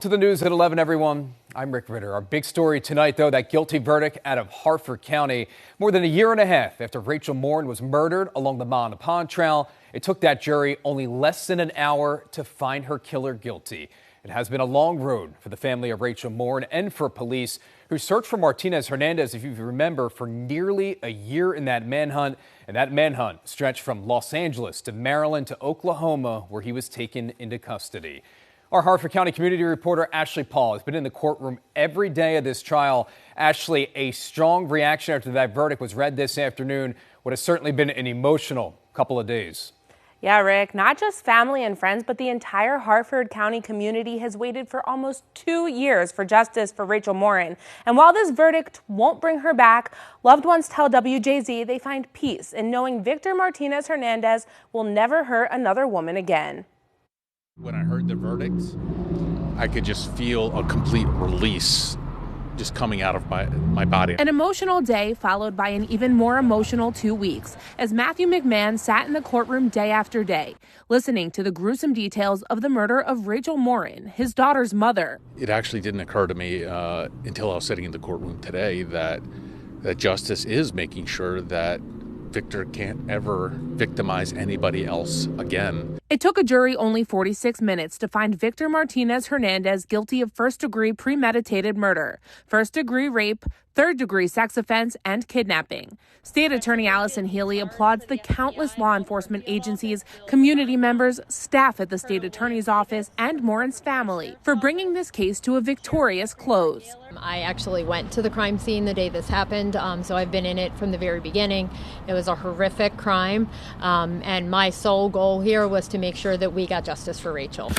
To the news at 11, everyone. I'm Rick Ritter. Our big story tonight, though, that guilty verdict out of Harford County. More than a year and a half after Rachel Morin was murdered along the Ma and Pond Trail, it took that jury only less than an hour to find her killer guilty. It has been a long road for the family of Rachel Morin and for police who searched for Martinez Hernandez, if you remember, for nearly a year in that manhunt. And that manhunt stretched from Los Angeles to Maryland to Oklahoma, where he was taken into custody. Our Harford County community reporter Ashley Paul has been in the courtroom every day of this trial. Ashley, a strong reaction after that verdict was read this afternoon. What has certainly been an emotional couple of days. Yeah, Rick, not just family and friends, but the entire Harford County community has waited for almost 2 years for justice for Rachel Morin. And while this verdict won't bring her back, loved ones tell WJZ they find peace in knowing Victor Martinez Hernandez will never hurt another woman again. When I heard the verdict, I could just feel a complete release just coming out of my body. An emotional day followed by an even more emotional 2 weeks as Matthew McMahon sat in the courtroom day after day, listening to the gruesome details of the murder of Rachel Morin, his daughter's mother. It actually didn't occur to me until I was sitting in the courtroom today that justice is making sure that Victor can't ever victimize anybody else again. It took a jury only 46 minutes to find Victor Martinez Hernandez guilty of first-degree premeditated murder, first-degree rape, third-degree sex offense, and kidnapping. State Attorney Allison Healy applauds the countless law enforcement agencies, community members, staff at the state attorney's office, and Morin's family for bringing this case to a victorious close. I actually went to the crime scene the day this happened, so I've been in it from the very beginning. It was a horrific crime, and my sole goal here was to make sure that we got justice for Rachel.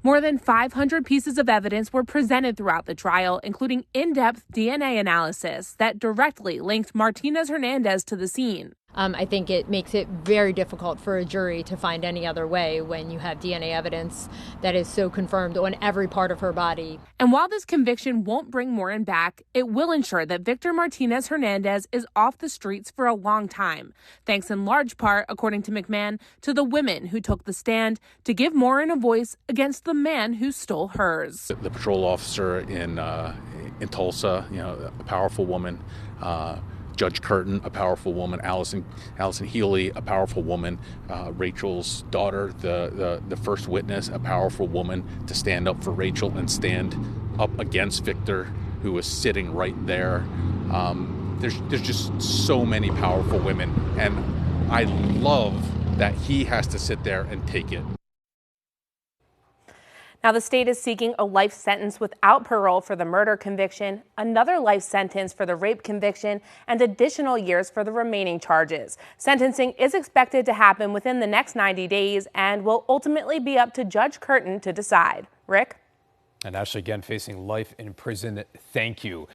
More than 500 pieces of evidence were presented throughout the trial, including in-depth DNA analysis that directly linked Martinez Hernandez to the scene. I think it makes it very difficult for a jury to find any other way when you have DNA evidence that is so confirmed on every part of her body. And while this conviction won't bring Morin back, it will ensure that Victor Martinez Hernandez is off the streets for a long time, thanks in large part, according to McMahon, to the women who took the stand to give Morin a voice against the man who stole hers. The patrol officer in Tulsa, a powerful woman. Judge Curtin, a powerful woman. Allison Healy, a powerful woman. Rachel's daughter, the first witness, a powerful woman to stand up for Rachel and stand up against Victor, who was sitting right there. There's just so many powerful women, and I love that he has to sit there and take it. Now, the state is seeking a life sentence without parole for the murder conviction, another life sentence for the rape conviction, and additional years for the remaining charges. Sentencing is expected to happen within the next 90 days and will ultimately be up to Judge Curtin to decide. Rick? And Ashley, again, facing life in prison. Thank you.